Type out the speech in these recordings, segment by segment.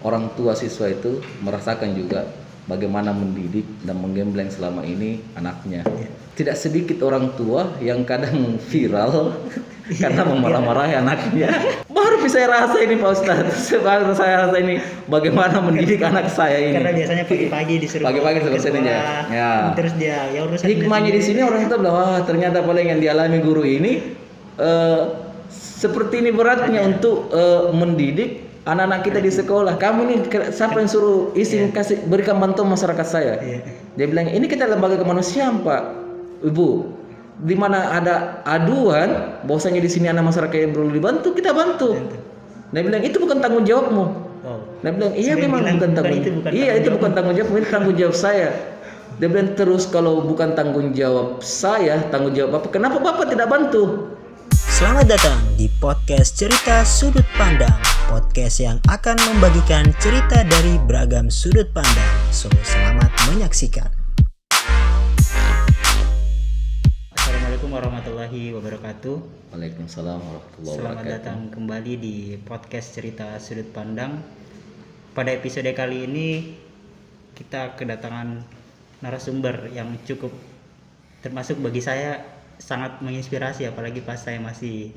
orang tua siswa itu merasakan juga bagaimana mendidik dan menggembleng selama ini anaknya. Tidak sedikit orang tua yang kadang viral karena memarah-marahi anaknya. Baru bisa saya rasa ini Pak Ustadz. Baru saya rasa ini bagaimana mendidik anak saya ini. Karena biasanya pagi-pagi disuruh pagi-pagi seperti ini ya. Terus dia ya urusan hikmahnya di sini orang tua bilang, wah ternyata paling yang dialami guru ini seperti ini beratnya untuk mendidik anak-anak kita di sekolah. Kamu ini siapa yang suruh kasih berikan bantuan masyarakat saya? Dia bilang ini kita lembaga kemanusiaan Pak, Ibu. Di mana ada aduan bahwasanya di sini anak masyarakat yang perlu dibantu, kita bantu. Dia bilang itu bukan tanggung jawabmu. Dia bilang iya memang bukan tanggung jawab. Iya itu bukan tanggung jawab, ini tanggung jawab saya. Dia bilang terus kalau bukan tanggung jawab saya, tanggung jawab Bapak. Kenapa Bapak tidak bantu? Selamat datang di podcast Cerita Sudut Pandang, podcast yang akan membagikan cerita dari beragam sudut pandang. So, selamat menyaksikan. Assalamualaikum warahmatullahi wabarakatuh. Waalaikumsalam warahmatullahi wabarakatuh. Selamat datang kembali di podcast Cerita Sudut Pandang. Pada episode kali ini kita kedatangan narasumber yang cukup termasuk bagi saya sangat menginspirasi, apalagi pas saya masih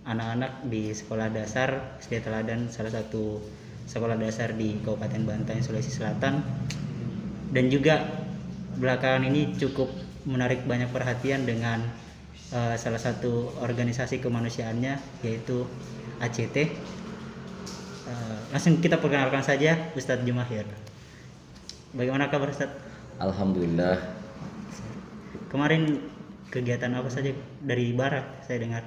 anak-anak di sekolah dasar SD Teladan, salah satu sekolah dasar di Kabupaten Bantaeng, Sulawesi Selatan. Dan juga belakangan ini cukup menarik banyak perhatian dengan salah satu organisasi kemanusiaannya yaitu ACT. Langsung kita perkenalkan saja Ustadz Jumahir. Bagaimana kabar Ustadz? Alhamdulillah. Kemarin kegiatan apa saja dari Barat saya dengar?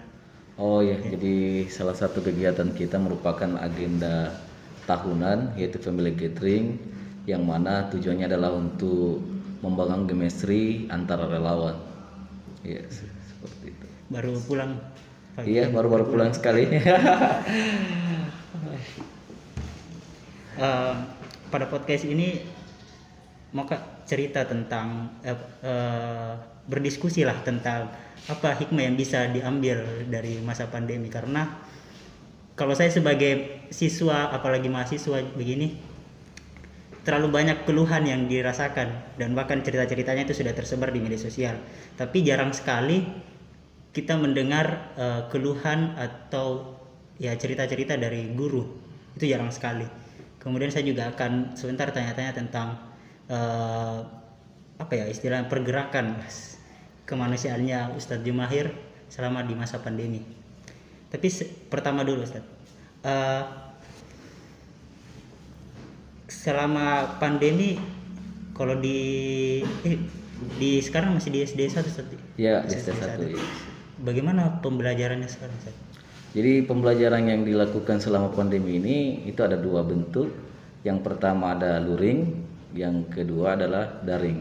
Oh ya, jadi salah satu kegiatan kita merupakan agenda tahunan yaitu family gathering, yang mana tujuannya adalah untuk membangun chemistry antara relawan. Ya, seperti itu. Baru pulang pagi. Iya, baru pulang sekali. Pada podcast ini mau cerita tentang berdiskusi lah tentang apa hikmah yang bisa diambil dari masa pandemi, karena kalau saya sebagai siswa apalagi mahasiswa begini, terlalu banyak keluhan yang dirasakan dan bahkan cerita-ceritanya itu sudah tersebar di media sosial, tapi jarang sekali kita mendengar keluhan atau ya cerita-cerita dari guru, itu jarang sekali. Kemudian saya juga akan sebentar tanya-tanya tentang istilahnya pergerakan kemanusiaannya Ustadz Jumahir selama di masa pandemi. Tapi pertama dulu Ustadz, selama pandemi kalau di sekarang masih di SD 1 Ustadz? Ya, di SD 1. Ya. Bagaimana pembelajarannya sekarang Ustadz? Jadi pembelajaran yang dilakukan selama pandemi ini itu ada dua bentuk. Yang pertama ada luring, yang kedua adalah daring.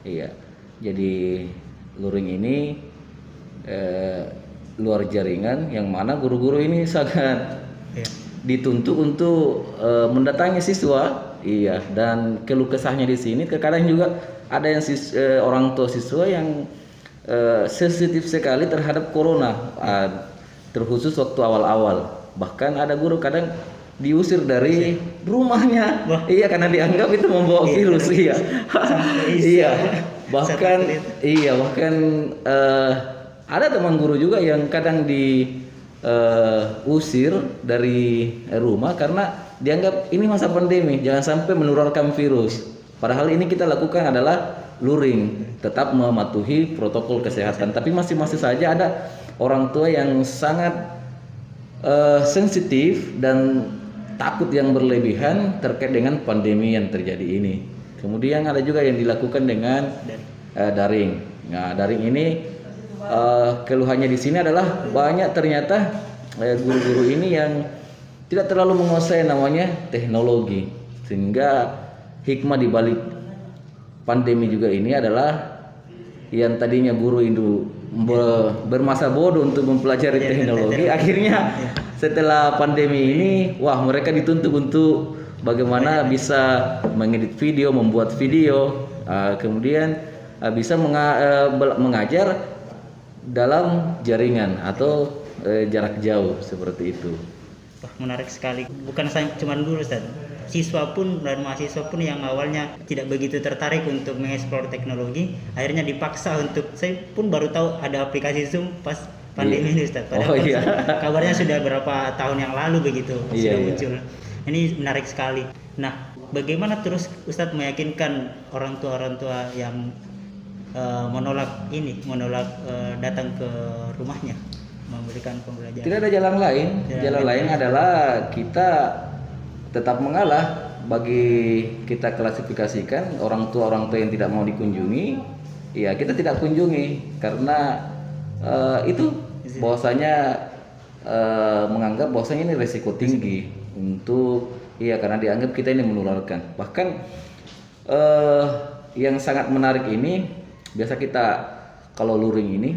Iya. Jadi luring ini luar jaringan, yang mana guru-guru ini sangat dituntut untuk mendatangi siswa. Iya. Dan keluh kesahnya di sini terkadang juga ada yang orang tua siswa yang sensitif sekali terhadap corona, terkhusus waktu awal-awal. Bahkan ada guru kadang diusir dari rumahnya. Iya, karena dianggap itu membawa virus. Iya. Iya. Bahkan ada teman guru juga yang kadang diusir dari rumah karena dianggap ini masa pandemi, jangan sampai menularkan virus. Padahal ini kita lakukan adalah luring, tetap mematuhi protokol kesehatan. Tapi masih saja ada orang tua yang sangat sensitif dan takut yang berlebihan terkait dengan pandemi yang terjadi ini. Kemudian ada juga yang dilakukan dengan daring. Nah, daring ini keluhannya di sini adalah banyak ternyata guru-guru ini yang tidak terlalu menguasai namanya teknologi, sehingga hikmah di balik pandemi juga ini adalah yang tadinya guru itu bermasa bodoh untuk mempelajari teknologi, akhirnya setelah pandemi ini mereka dituntut untuk bagaimana bisa mengedit video, membuat video, kemudian bisa mengajar dalam jaringan atau jarak jauh seperti itu. Wah, menarik sekali. Bukan cuma guru Ustaz, siswa pun dan mahasiswa pun yang awalnya tidak begitu tertarik untuk mengeksplor teknologi, akhirnya dipaksa untuk, saya pun baru tahu ada aplikasi Zoom pas pandemi ini Ustaz. Padahal kabarnya sudah berapa tahun yang lalu begitu sudah muncul. Ini menarik sekali. Nah, bagaimana terus Ustadz meyakinkan orang tua yang menolak datang ke rumahnya memberikan pembelajaran? Tidak ada jalan lain. Jalan lain adalah kita tetap mengalah. Bagi kita klasifikasikan orang tua yang tidak mau dikunjungi, ya kita tidak kunjungi karena itu bahwasanya menganggap bahwasanya ini resiko tinggi untuk karena dianggap kita ini menularkan. Bahkan yang sangat menarik ini, biasa kita kalau luring ini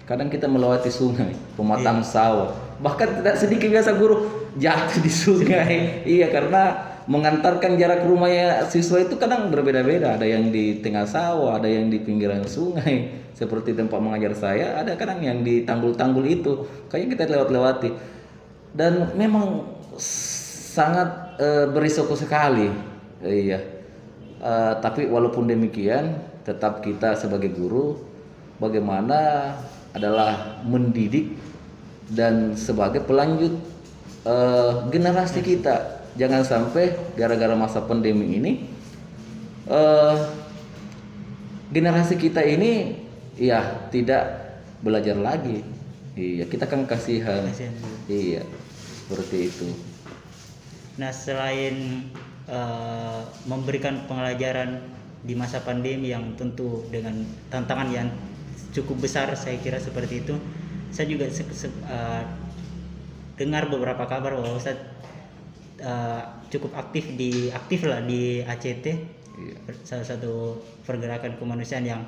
kadang kita melewati sungai, pematang sawah, bahkan tidak sedikit biasa guru jatuh di sungai. Karena mengantarkan jarak rumahnya siswa itu kadang berbeda-beda, ada yang di tengah sawah, ada yang di pinggiran sungai seperti tempat mengajar saya, ada kadang yang di tanggul-tanggul itu kayaknya kita lewati, dan memang sangat berisiko sekali. Tapi walaupun demikian, tetap kita sebagai guru bagaimana adalah mendidik dan sebagai pelanjut generasi kita. Jangan sampai gara-gara masa pandemi ini generasi kita ini tidak belajar lagi. Kita kan kasihan. Seperti itu. Nah, selain memberikan pembelajaran di masa pandemi yang tentu dengan tantangan yang cukup besar, saya kira seperti itu. Saya juga dengar beberapa kabar bahwa Ustaz cukup aktif di ACT, salah satu pergerakan kemanusiaan yang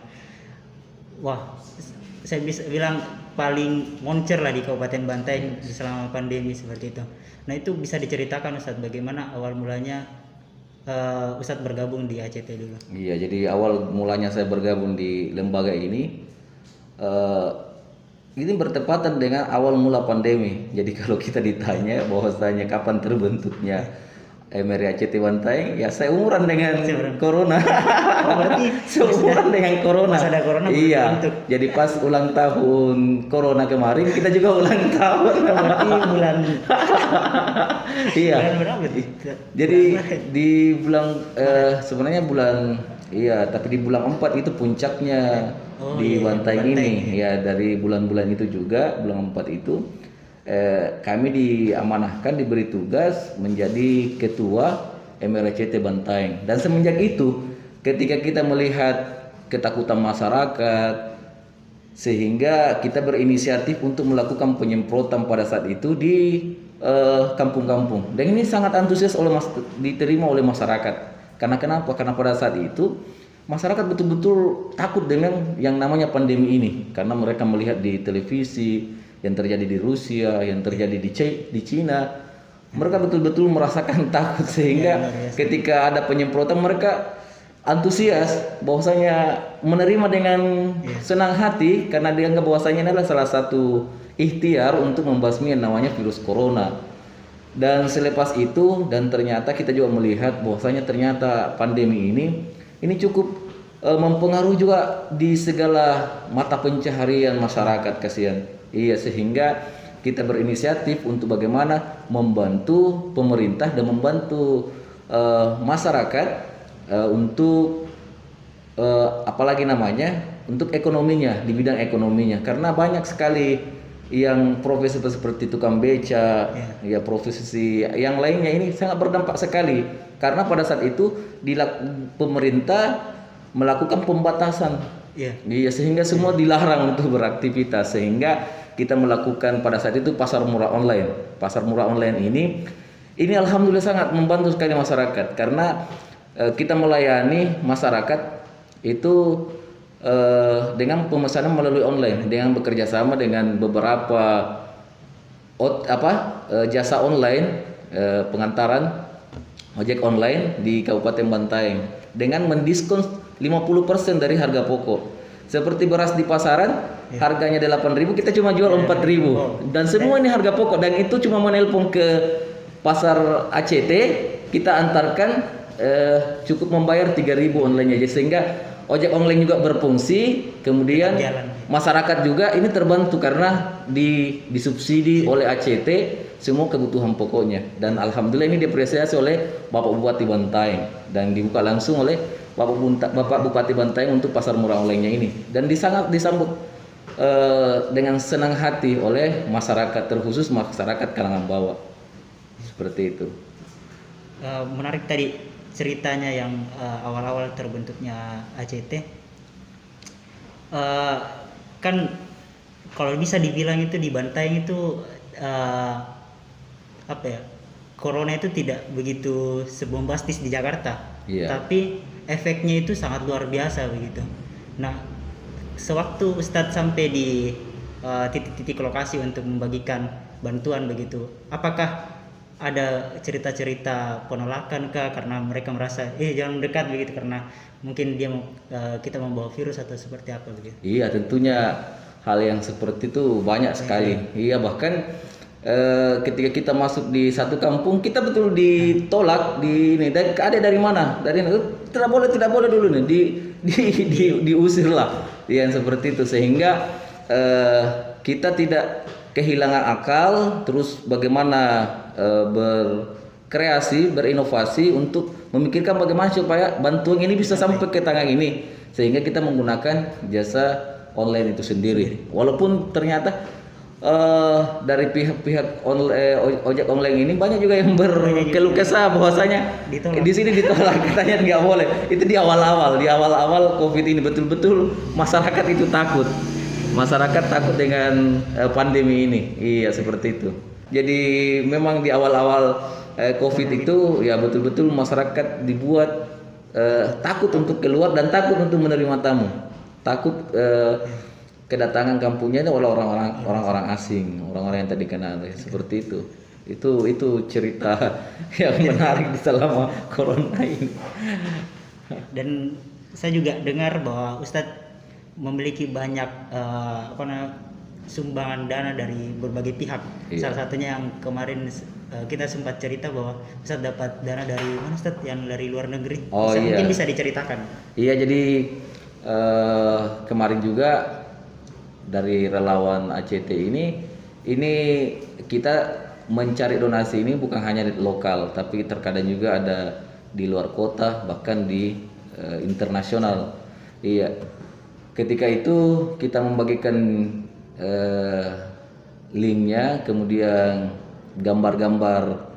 saya bisa bilang paling moncer lah di Kabupaten Bantaeng selama pandemi seperti itu. Nah, itu bisa diceritakan Ustaz bagaimana awal mulanya Ustaz bergabung di ACT dulu? Jadi awal mulanya saya bergabung di lembaga ini bertepatan dengan awal mula pandemi. Jadi kalau kita ditanya bahwasanya kapan terbentuknya MRI ACT Bantaeng, saya umuran dengan corona. Berarti seumuran dengan corona. Pas ada corona Jadi pas ulang tahun corona kemarin kita juga ulang tahun. Berarti bulan bulan berapa? Jadi di bulan sebenarnya bulan tapi di bulan 4 itu puncaknya di Bantaeng ini. Dari bulan-bulan itu juga, bulan 4 itu kami diamanahkan, diberi tugas menjadi ketua MRCT Bantaeng. Dan semenjak itu, ketika kita melihat ketakutan masyarakat, sehingga kita berinisiatif untuk melakukan penyemprotan pada saat itu di kampung-kampung. Dan ini sangat antusias diterima oleh masyarakat. Karena kenapa? Karena pada saat itu masyarakat betul-betul takut dengan yang namanya pandemi ini, karena mereka melihat di televisi yang terjadi di Rusia, yang terjadi di Cina, mereka betul-betul merasakan takut, sehingga ketika ada penyemprotan mereka antusias, bahwasanya menerima dengan senang hati karena dianggap bahwasanya ini adalah salah satu ikhtiar untuk membasmi yang namanya virus corona. Dan selepas itu, dan ternyata kita juga melihat bahwasanya ternyata pandemi ini cukup mempengaruhi juga di segala mata pencaharian masyarakat, kasihan. Sehingga kita berinisiatif untuk bagaimana membantu pemerintah dan membantu masyarakat untuk untuk ekonominya, di bidang ekonominya, karena banyak sekali yang profesi seperti tukang beca, profesi yang lainnya ini sangat berdampak sekali, karena pada saat itu pemerintah melakukan pembatasan, sehingga semua dilarang untuk beraktivitas, sehingga kita melakukan pada saat itu pasar murah online. Pasar murah online ini alhamdulillah sangat membantu sekali masyarakat, karena kita melayani masyarakat itu dengan pemesanan melalui online, dengan bekerja sama dengan beberapa jasa online, pengantaran ojek online di Kabupaten Bantaeng, dengan mendiskon 50% dari harga pokok. Seperti beras di pasaran, harganya 8.000, kita cuma jual 4.000. Dan semua ini harga pokok, dan itu cuma menelpon ke pasar ACT, kita antarkan cukup membayar 3.000 online aja, sehingga ojek online juga berfungsi, kemudian masyarakat juga ini terbantu karena disubsidi oleh ACT semua kebutuhan pokoknya, dan alhamdulillah ini diapresiasi oleh Bapak Bupati Bantaeng dan dibuka langsung oleh Bapak Bupati Bantaeng untuk pasar murah online-nya ini, dan disambut dengan senang hati oleh masyarakat, terkhusus masyarakat kalangan bawah. Seperti itu. Menarik tadi ceritanya yang awal-awal terbentuknya ACT. Kan kalau bisa dibilang itu di Bantaeng itu corona itu tidak begitu sebombastis di Jakarta, tapi efeknya itu sangat luar biasa begitu. Nah, sewaktu Ustadz sampai di titik-titik lokasi untuk membagikan bantuan begitu, apakah ada cerita-cerita penolakan kah karena mereka merasa jangan dekat begitu karena mungkin kita membawa virus atau seperti apa begitu? Iya, tentunya hal yang seperti itu banyak sekali. Iya, bahkan ketika kita masuk di satu kampung kita betul ditolak ada dari mana? Dari tidak boleh dulu nih diusir lah yang seperti itu, sehingga kita tidak kehilangan akal, terus bagaimana berkreasi, berinovasi untuk memikirkan bagaimana supaya bantuan ini bisa sampai ke tangan ini, sehingga kita menggunakan jasa online itu sendiri. Walaupun ternyata dari pihak ojek online ini banyak juga yang berkeluh kesah bahwasanya di sini ditolak, katanya nggak boleh. Itu di awal-awal COVID ini betul-betul masyarakat itu takut. Masyarakat takut dengan pandemi ini. Iya, seperti itu. Jadi memang di awal-awal COVID itu ya betul-betul masyarakat dibuat takut untuk keluar dan takut untuk menerima tamu. Takut kedatangan kampungnya itu oleh orang-orang asing, orang-orang yang tadi kenal, seperti itu. Itu cerita yang menarik di selama corona ini. Dan saya juga dengar bahwa Ustadz memiliki banyak sumbangan dana dari berbagai pihak. Iya. Salah satunya yang kemarin kita sempat cerita bahwa Ustadz dapat dana dari mana Ustadz? Yang dari luar negeri. Mungkin bisa diceritakan. Iya, jadi kemarin juga dari relawan ACT ini kita mencari donasi ini bukan hanya di lokal, tapi terkadang juga ada di luar kota, bahkan di internasional. Iya. Ketika itu kita membagikan linknya, kemudian gambar-gambar,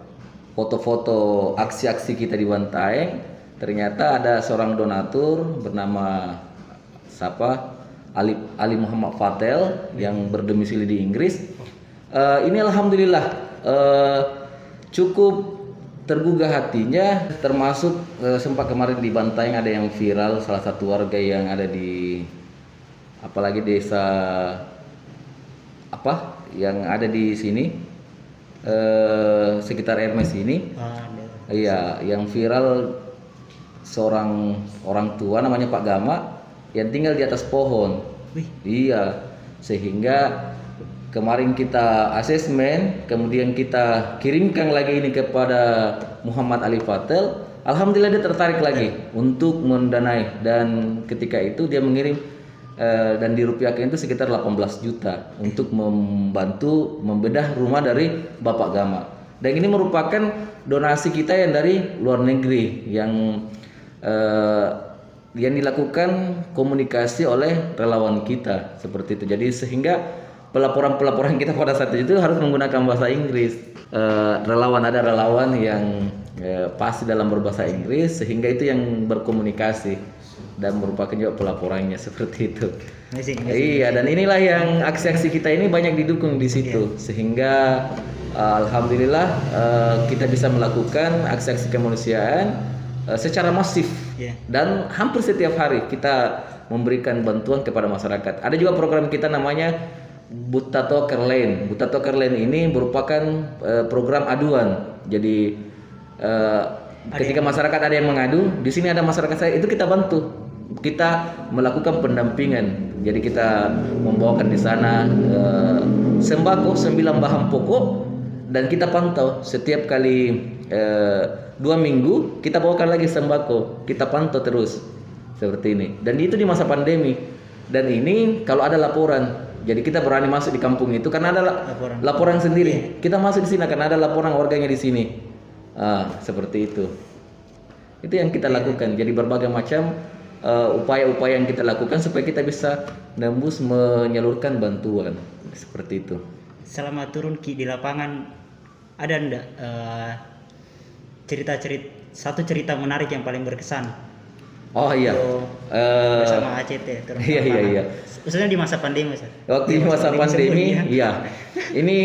foto-foto aksi-aksi kita di Bantaeng. Ternyata ada seorang donatur bernama Ali Muhammad Fatel yang berdomisili di Inggris. Ini alhamdulillah cukup tergugah hatinya, termasuk sempat kemarin di Bantaeng ada yang viral, salah satu warga yang ada di apalagi desa yang ada di sini sekitar Hermes ini. Iya, yang viral seorang orang tua namanya Pak Gama yang tinggal di atas pohon. Iya, sehingga kemarin kita asesmen, kemudian kita kirimkan lagi ini kepada Muhammad Ali Fatel. Alhamdulillah dia tertarik lagi untuk mendanai, dan ketika itu dia mengirim dan dirupiahkan itu sekitar 18 juta untuk membantu membedah rumah dari Bapak Gama. Dan ini merupakan donasi kita yang dari luar negeri yang dilakukan komunikasi oleh relawan kita seperti itu. Jadi sehingga pelaporan kita pada saat itu harus menggunakan bahasa Inggris. Ada relawan yang pasti dalam berbahasa Inggris, sehingga itu yang berkomunikasi dan merupakan juga pelaporannya seperti itu. Iya, dan inilah yang aksi-aksi kita ini banyak didukung di situ, sehingga alhamdulillah kita bisa melakukan aksi-aksi kemanusiaan secara masif, dan hampir setiap hari kita memberikan bantuan kepada masyarakat. Ada juga program kita namanya Butato Kerlen. Butato Kerlen ini merupakan program aduan. Jadi ketika masyarakat ada yang mengadu, di sini ada masyarakat saya, itu kita bantu. Kita melakukan pendampingan. Jadi kita membawakan di sana sembako 9 bahan pokok, dan kita pantau setiap kali 2 minggu kita bawakan lagi sembako, kita pantau terus seperti ini. Dan itu di masa pandemi. Dan ini kalau ada laporan, jadi kita berani masuk di kampung itu karena ada laporan sendiri. Kita masuk di sini karena ada laporan warganya di sini. Seperti itu. Itu yang kita lakukan. Jadi berbagai macam upaya-upaya yang kita lakukan supaya kita bisa nembus menyalurkan bantuan seperti itu. Selama turun di lapangan, ada enggak satu cerita menarik yang paling berkesan? Oh iya. Bersama ACT turun iya. Khususnya di masa pandemi, Ustaz. Waktu di masa pandemi, iya. Ini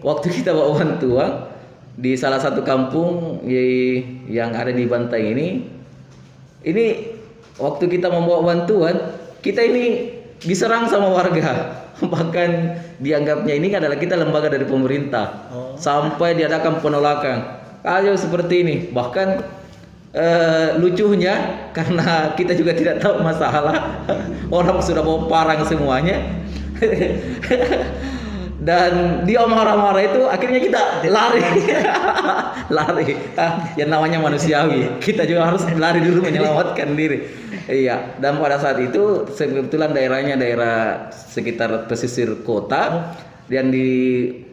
waktu kita bawa bantuan di salah satu kampung yang ada di Bantaeng ini waktu kita membawa bantuan, kita ini diserang sama warga. Bahkan dianggapnya ini adalah kita lembaga dari pemerintah. Sampai diadakan penolakan. Ayo seperti ini. Bahkan lucunya karena kita juga tidak tahu masalah, orang sudah bawa parang semuanya. Dan dia marah-marah itu akhirnya kita lari. Yang namanya manusiawi, kita juga harus lari dulu menyelamatkan diri. Iya, dan pada saat itu kebetulan daerahnya daerah sekitar pesisir kota, dan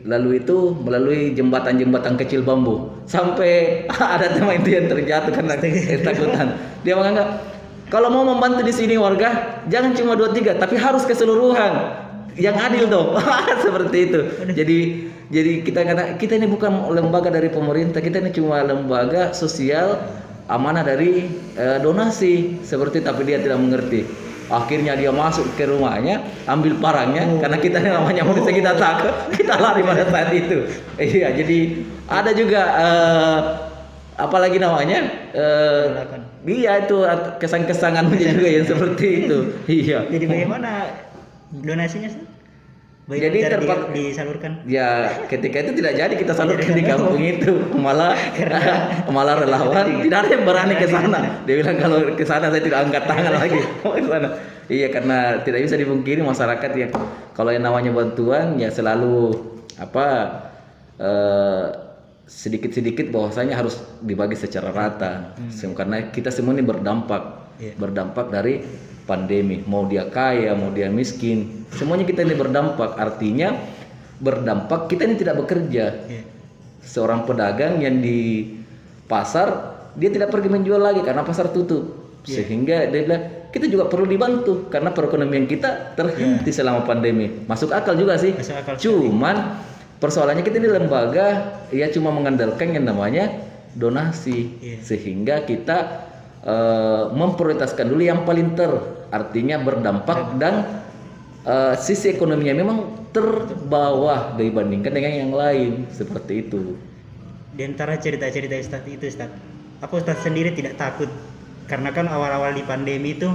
melalui jembatan-jembatan kecil bambu. Sampai ada teman itu yang terjatuh karena ketakutan. Dia menganggap kalau mau membantu di sini warga, jangan cuma 2-3 tapi harus keseluruhan. Yang adil dong. Seperti itu. Jadi kita ini bukan lembaga dari pemerintah, kita ini cuma lembaga sosial amanah dari donasi seperti, tapi dia tidak mengerti. Akhirnya dia masuk ke rumahnya, ambil parangnya, karena kita ini namanya manusia, kita takut, kita lari pada saat itu. Iya, jadi ada juga apalagi namanya iya itu kesan-kesangan juga yang seperti itu. Iya. Jadi bagaimana donasinya, Sir? Jadi disalurkan. Ya, ketika itu tidak jadi kita salurkan di kampung itu. Malah relawan tidak ada yang berani ke sana. Dia bilang kalau ke sana saya tidak angkat tangan lagi. Ke sana. Iya, karena tidak bisa dipungkiri masyarakat ya kalau yang namanya bantuan ya selalu sedikit-sedikit bahwasanya harus dibagi secara rata. Karena kita semua ini berdampak dari pandemi, mau dia kaya, mau dia miskin, semuanya kita ini berdampak. Artinya berdampak kita ini tidak bekerja. Seorang pedagang yang di pasar dia tidak pergi menjual lagi karena pasar tutup, sehingga dia bilang kita juga perlu dibantu karena perekonomian kita terhenti selama pandemi. Masuk akal juga sih. Cuman persoalannya kita ini lembaga ya cuma mengandalkan yang namanya donasi, sehingga kita memprioritaskan dulu yang paling artinya berdampak dan sisi ekonominya memang terbawah dibandingkan dengan yang lain seperti itu. Di antara cerita-cerita Ustadz itu, Ustadz, apa Ustadz sendiri tidak takut? Karena kan awal-awal di pandemi itu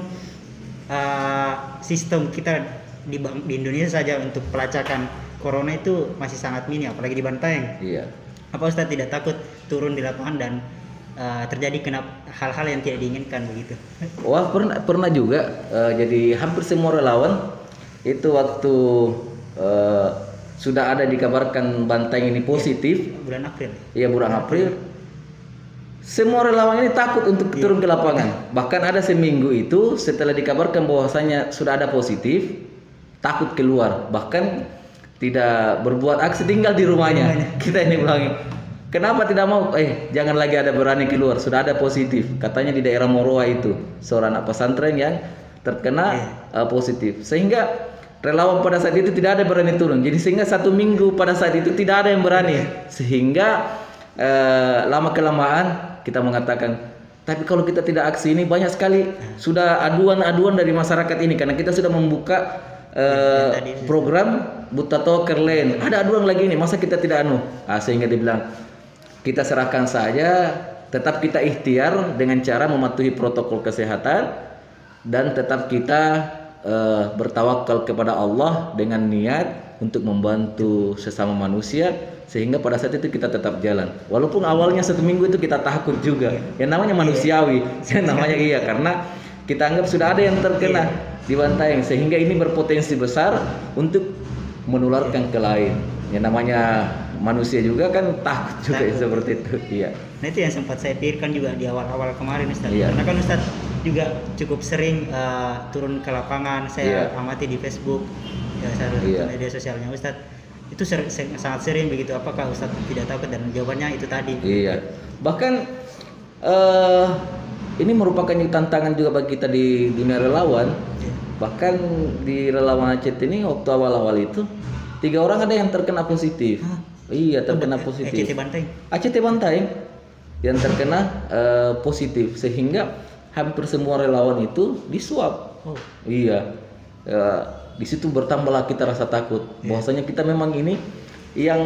sistem kita di Indonesia saja untuk pelacakan corona itu masih sangat minim, apalagi di Bantaeng. Iya. Apa Ustadz tidak takut turun di lapangan dan terjadi hal-hal yang tidak diinginkan begitu? Wah, pernah juga. Jadi hampir semua relawan itu waktu sudah ada dikabarkan Bantaeng ini positif. Bulan April. Iya, bulan April. Semua relawan ini takut untuk turun ke lapangan. Bahkan ada seminggu itu setelah dikabarkan bahwasanya sudah ada positif, takut keluar. Bahkan tidak berbuat aksi, tinggal di rumahnya. Kita ini bilangin, kenapa tidak mau? Jangan lagi ada berani keluar. Sudah ada positif. Katanya di daerah Moroa itu seorang anak pesantren yang terkena positif. Sehingga relawan pada saat itu tidak ada berani turun. Jadi sehingga 1 minggu pada saat itu tidak ada yang berani. Sehingga lama kelamaan kita mengatakan, tapi kalau kita tidak aksi ini banyak sekali sudah aduan-aduan dari masyarakat ini, karena kita sudah membuka program Buta Toker Lane. Ada aduan lagi ini, masa kita tidak sehingga dibilang kita serahkan saja, tetap kita ikhtiar dengan cara mematuhi protokol kesehatan dan tetap kita bertawakal kepada Allah dengan niat untuk membantu sesama manusia, sehingga pada saat itu kita tetap jalan. Walaupun awalnya 1 minggu itu kita takut juga. Yang namanya manusiawi, yang namanya karena kita anggap sudah ada yang terkena di Bantaeng, sehingga ini berpotensi besar untuk menularkan ke lain. Yang namanya manusia juga kan takut juga seperti itu. Iya. Nah itu yang sempat saya pikirkan juga di awal-awal kemarin Ustaz. Iya. Karena kan Ustaz juga cukup sering turun ke lapangan, saya Iya. amati di Facebook, ya salah satu Iya. media sosialnya Ustaz. Itu sangat sering begitu. Apakah Ustaz tidak takut? Dan jawabannya itu tadi. Iya. Bahkan ini merupakan tantangan juga bagi kita di dunia relawan. Iya. Bahkan di relawan ACT ini waktu awal-awal itu 3 orang ada yang terkena positif. Hah? Iya, terkena positif. ACT Banteng. ACT Bantaeng yang terkena positif, sehingga hampir semua relawan itu diswab. Oh. Iya. Di situ bertambahlah kita rasa takut. Bahwasanya kita memang ini yang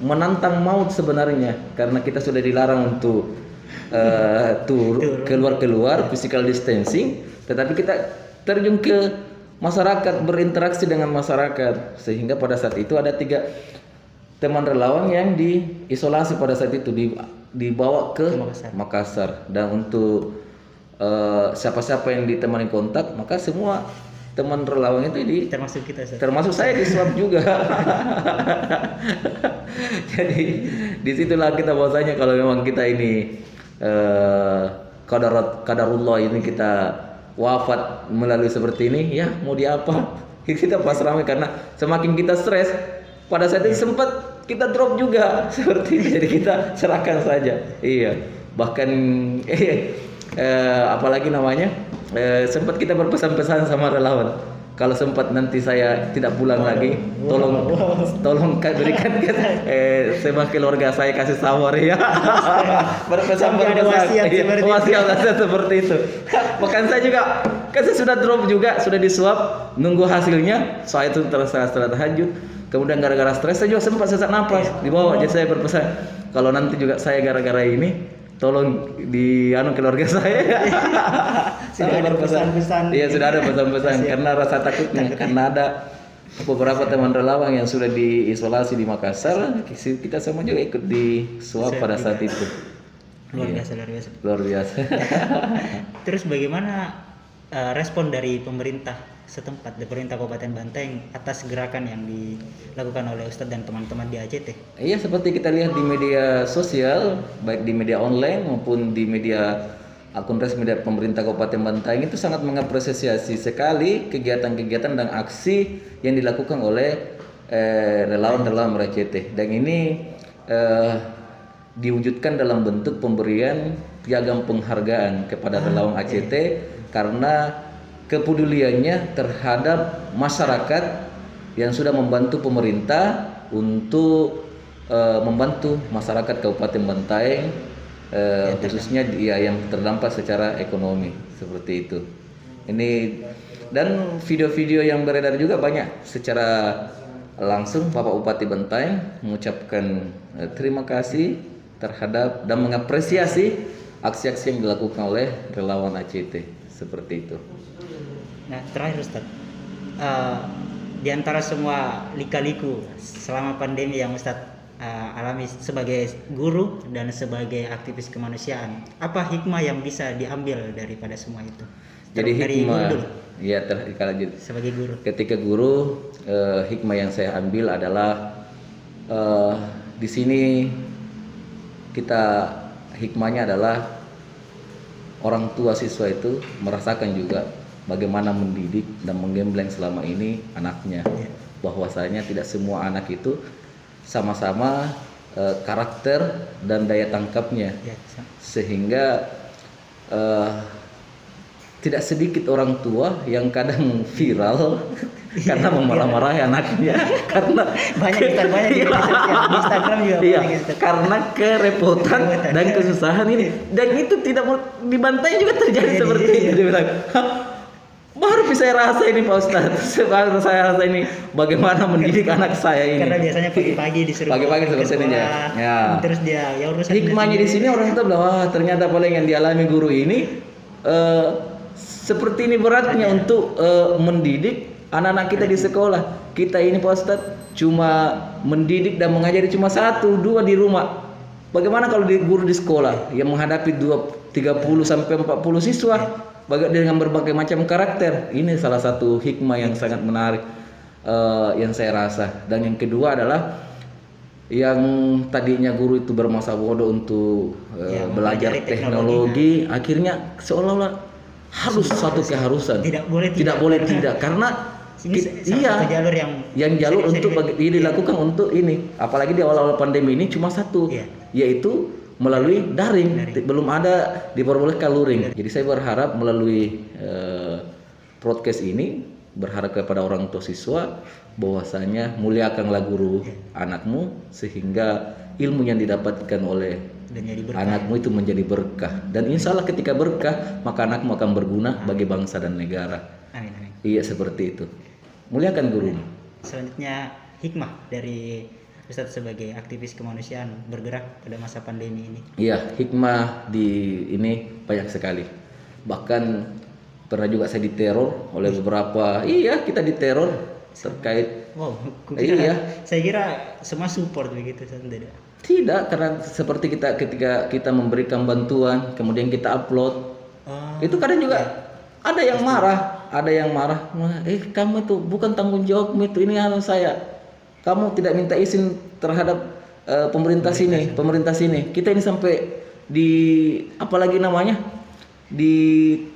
menantang maut sebenarnya, karena kita sudah dilarang untuk keluar physical distancing, tetapi kita terjun ke masyarakat, berinteraksi dengan masyarakat, sehingga pada saat itu ada 3 teman relawan yang diisolasi pada saat itu, dibawa ke Makassar. Dan untuk siapa-siapa yang ditemani kontak, maka semua teman relawan itu Termasuk kita Ustaz. termasuk saya di swab juga. Jadi disitulah kita bahwasanya kalau memang kita ini qadarullah ini kita wafat melalui seperti ini, ya mau di apa, kita pasrah. Karena semakin kita stres, pada saat itu sempat kita drop juga seperti itu. Jadi kita serahkan saja. Iya. Bahkan apalagi namanya, sempat kita berpesan-pesan sama relawan, kalau sempat nanti saya tidak pulang lagi, tolong berikan sama keluarga saya kasih sawar ya. Berpesan wasiat seperti itu. Bahkan saya juga, kan saya sudah drop juga, sudah disuap, nunggu hasilnya. Saya itu setelah tahajud, kemudian gara-gara stres saya juga sempat sesak napas di bawah. Jadi saya berpesan, kalau nanti juga saya gara-gara ini, tolong keluarga saya. Sudah ada pesan-pesan. Iya, sudah ada pesan-pesan karena rasa takutnya, karena ada beberapa teman relawan yang sudah diisolasi di Makassar, kita semua juga ikut disuap pada saat itu. Luar biasa. Luar biasa. Terus bagaimana respon dari pemerintah setempat, dari pemerintah Kabupaten Banteng atas gerakan yang dilakukan oleh Ustadz dan teman-teman di ACT? Iya, seperti kita lihat di media sosial, baik di media online maupun di media akun resmi dari pemerintah Kabupaten Banteng, itu sangat mengapresiasi sekali kegiatan-kegiatan dan aksi yang dilakukan oleh relawan-relawan ACT. Dan ini diwujudkan dalam bentuk pemberian piagam penghargaan kepada relawan ACT karena kepeduliannya terhadap masyarakat yang sudah membantu pemerintah untuk membantu masyarakat Kabupaten Banteng, khususnya yang terdampak secara ekonomi, seperti itu. Ini dan video-video yang beredar juga banyak secara langsung Bapak Bupati Banteng mengucapkan terima kasih terhadap dan mengapresiasi aksi-aksi yang dilakukan oleh relawan ACT, seperti itu. Nah, terakhir Ustadz, di antara semua lika-liku selama pandemi yang Ustadz alami sebagai guru dan sebagai aktivis kemanusiaan, apa hikmah yang bisa diambil daripada semua itu? Jadi hikmah, ya, sebagai guru. Ketika guru, hikmah yang saya ambil adalah di sini kita hikmahnya adalah orang tua siswa itu merasakan juga bagaimana mendidik dan menggembleng selama ini anaknya, bahwasanya tidak semua anak itu sama-sama karakter dan daya tangkapnya, sehingga tidak sedikit orang tua yang kadang viral karena memarah-marahi anaknya, karena banyak di Instagram juga banyak, karena kerepotan dan kesusahan ini, dan itu tidak dibantai juga terjadi seperti itu. Dia bilang, baru bisa saya rasa ini Pak Ustadz, baru saya rasa ini bagaimana mendidik anak saya ini. Karena biasanya pagi-pagi disuruh seperti ini ya. Terus dia ya urusan hikmahnya di sini orang itu bilang, wah ternyata paling yang dialami guru ini seperti ini beratnya untuk mendidik anak-anak kita di sekolah. Kita ini Pak Ustadz cuma mendidik dan mengajari cuma 1-2 di rumah. Bagaimana kalau guru di sekolah yang menghadapi 30 sampai 40 siswa dengan berbagai macam karakter? Ini salah satu hikmah yang sangat menarik yang saya rasa. Dan yang kedua adalah yang tadinya guru itu bermasa bodoh untuk belajar mempelajari teknologi, akhirnya seolah-olah harus suatu keharusan. Tidak boleh tidak karena ini salah satu jalur yang jalur bisa untuk dilakukan untuk ini. Apalagi di awal-awal pandemi ini cuma satu, yaitu melalui daring. Belum ada diperbolehkan luring. Jadi saya berharap melalui podcast ini, berharap kepada orang tua siswa bahwasanya muliakanlah guru anakmu sehingga ilmu yang didapatkan oleh anakmu itu menjadi berkah, dan insya Allah ketika berkah maka anakmu akan berguna bagi bangsa dan negara. Amin, amin. Iya, seperti itu. Muliakan gurumu. Selanjutnya hikmah dari Ustadz sebagai aktivis kemanusiaan bergerak pada masa pandemi ini. Iya, hikmah di ini banyak sekali. Bahkan pernah juga saya diteror oleh beberapa. Iya, kita diteror terkait. Wow, saya kira semua support begitu, tidak. Tidak, karena seperti ketika kita memberikan bantuan, kemudian kita upload, itu kadang juga ada yang marah, kamu itu bukan tanggung jawabmu itu, ini saya, kamu tidak minta izin terhadap pemerintah sini, kita ini sampai apalagi namanya,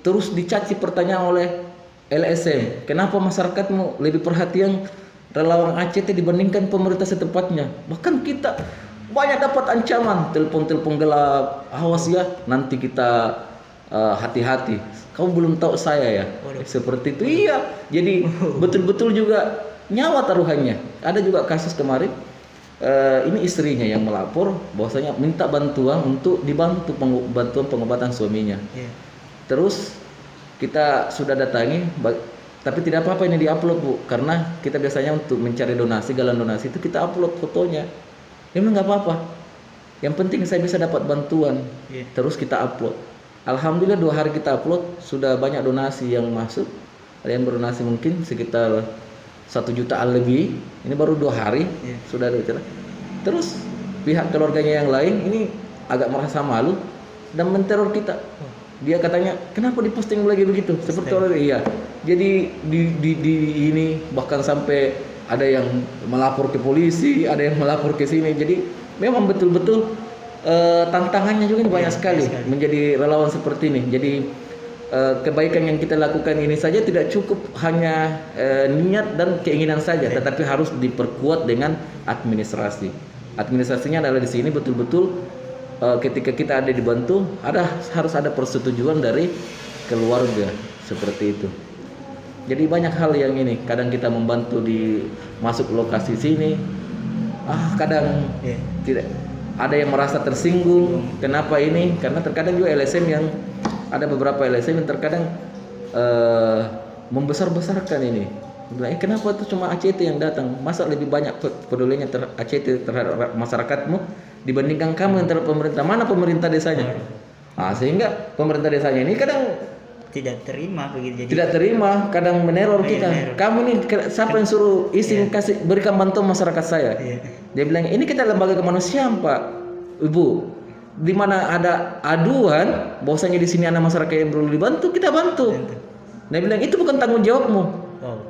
terus dicaci pertanyaan oleh LSM, kenapa masyarakatmu lebih perhatian relawan ACT dibandingkan pemerintah setempatnya, bahkan kita banyak dapat ancaman, telepon gelap, awas ya, nanti kita hati-hati, kamu belum tahu saya ya. Seperti itu. Iya, jadi betul-betul juga nyawa taruhannya. Ada juga kasus kemarin, ini istrinya yang melapor bahwasanya minta bantuan untuk dibantu bantuan pengobatan suaminya. Terus kita sudah datangi, tapi tidak apa-apa ini diupload Bu, karena kita biasanya untuk mencari donasi, galang donasi itu kita upload fotonya. Memang nggak apa-apa, yang penting saya bisa dapat bantuan. Terus kita upload. Alhamdulillah 2 hari kita upload sudah banyak donasi yang masuk. Ada yang berdonasi mungkin sekitar 1 jutaan lebih. Ini baru 2 hari sudah ada bicara. Terus pihak keluarganya yang lain ini agak merasa malu dan menteror kita. Dia katanya, kenapa diposting lagi begitu? Seperti orang iya. Jadi di ini bahkan sampai ada yang melapor ke polisi, ada yang melapor ke sini. Jadi memang betul-betul tantangannya juga banyak sekali menjadi relawan seperti ini. Jadi kebaikan yang kita lakukan ini saja tidak cukup hanya niat dan keinginan saja, tetapi harus diperkuat dengan administrasi. Administrasinya adalah di sini betul-betul ketika kita ada dibantu, harus ada persetujuan dari keluarga, seperti itu. Jadi banyak hal yang ini, kadang kita membantu di masuk lokasi sini, kadang tidak, ada yang merasa tersinggung. Kenapa ini? Karena terkadang juga LSM yang ada beberapa LSM yang terkadang membesar-besarkan ini. Bilang, kenapa itu cuma ACT yang datang? Masa lebih banyak pedulinya ACT terhadap masyarakatmu dibandingkan kamu yang terhadap pemerintah? Mana pemerintah desanya? Sehingga pemerintah desanya ini kadang tidak terima begitu. Tidak terima, kadang meneror kita. Kamu nih siapa yang suruh izin kasih berikan bantuan masyarakat saya? Dia bilang, ini kita lembaga kemanusiaan Pak, Ibu. Di mana ada aduan bahwasanya di sini ada masyarakat yang perlu dibantu, kita bantu. Dia bilang, itu bukan tanggung jawabmu.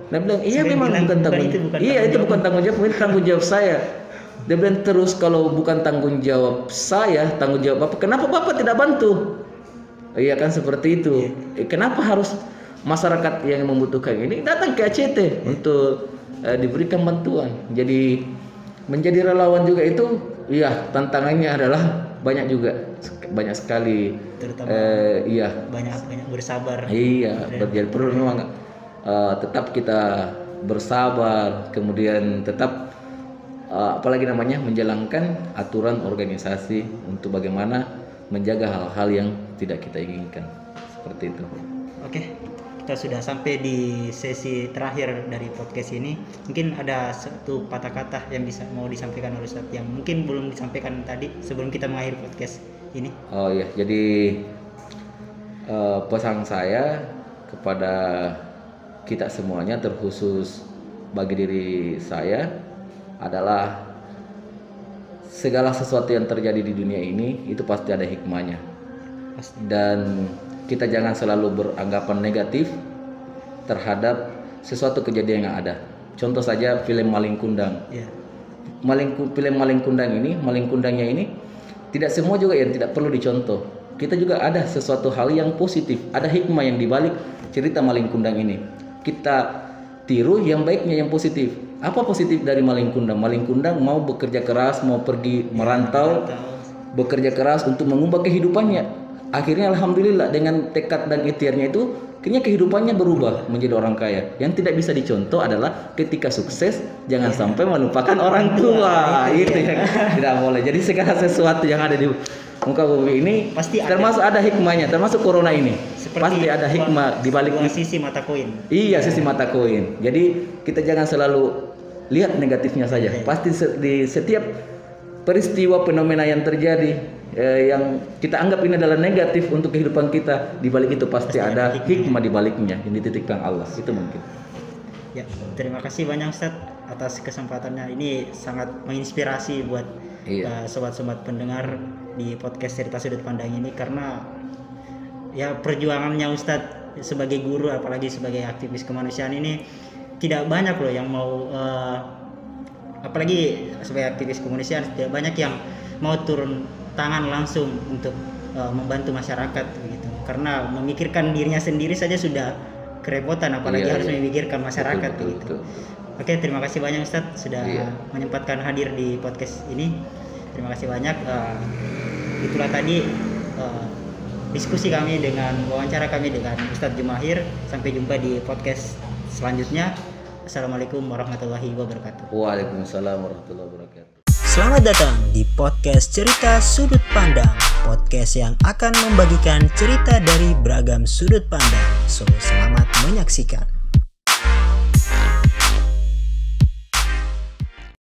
Dia bilang, iya memang bukan tanggung jawab. Iya, itu bukan tanggung jawab, itu tanggung jawab saya. Dia bilang, terus kalau bukan tanggung jawab saya, tanggung jawab Bapak, kenapa Bapak tidak bantu? Iya kan, seperti itu. Kenapa harus masyarakat yang membutuhkan ini datang ke ACT untuk diberikan bantuan? Jadi menjadi relawan juga itu, tantangannya adalah banyak sekali. Terutama banyak bersabar. Iya, jadi perlu memang tetap kita bersabar, kemudian tetap apalagi namanya menjalankan aturan organisasi untuk bagaimana menjaga hal-hal yang tidak kita inginkan, seperti itu. Oke, kita sudah sampai di sesi terakhir dari podcast ini. Mungkin ada satu patah kata yang mau disampaikan oleh Ustadz yang mungkin belum disampaikan tadi sebelum kita mengakhiri podcast ini. Oh iya, jadi pesan saya kepada kita semuanya, terkhusus bagi diri saya, adalah segala sesuatu yang terjadi di dunia ini itu pasti ada hikmahnya. Dan kita jangan selalu beranggapan negatif terhadap sesuatu kejadian yang ada. Contoh saja film Malin Kundang. film Malin Kundangnya ini tidak semua juga yang tidak perlu dicontoh. Kita juga ada sesuatu hal yang positif, ada hikmah yang dibalik cerita Malin Kundang ini. Kita tiru yang baiknya, yang positif. Apa positif dari Malin Kundang? Malin Kundang mau bekerja keras, mau pergi merantau, bekerja keras untuk mengubah kehidupannya. Akhirnya alhamdulillah dengan tekad dan ikhtiarnya itu, akhirnya kehidupannya berubah menjadi orang kaya. Yang tidak bisa dicontoh adalah ketika sukses jangan sampai melupakan orang tua. Itu yang tidak boleh. Jadi segala sesuatu yang ada di muka bumi ini pasti termasuk ada hikmahnya, termasuk corona ini. Pasti ada hikmah di balik sisi mata koin. Iya, sisi mata koin. Jadi kita jangan selalu lihat negatifnya saja. Pasti di setiap peristiwa fenomena yang terjadi yang kita anggap ini adalah negatif untuk kehidupan kita, di balik itu pasti ada hikmah di baliknya yang dititipkan Allah. Itu mungkin. Ya, terima kasih banyak Ustaz atas kesempatannya. Ini sangat menginspirasi buat sobat-sobat pendengar di podcast Cerita Sudut Pandang ini, karena ya perjuangannya Ustadz sebagai guru apalagi sebagai aktivis kemanusiaan ini tidak banyak loh yang mau apalagi sebagai aktivis kemanusiaan tidak banyak yang mau turun tangan langsung untuk membantu masyarakat begitu, karena memikirkan dirinya sendiri saja sudah kerepotan apalagi harus memikirkan masyarakat begitu. Oke, terima kasih banyak Ustadz sudah menyempatkan hadir di podcast ini. Terima kasih banyak. Itulah tadi diskusi kami dengan wawancara kami dengan Ustadz Jumahir. Sampai jumpa di podcast selanjutnya. Assalamualaikum warahmatullahi wabarakatuh. Waalaikumsalam warahmatullahi wabarakatuh. Selamat datang di podcast Cerita Sudut Pandang, podcast yang akan membagikan cerita dari beragam sudut pandang. So, selamat menyaksikan.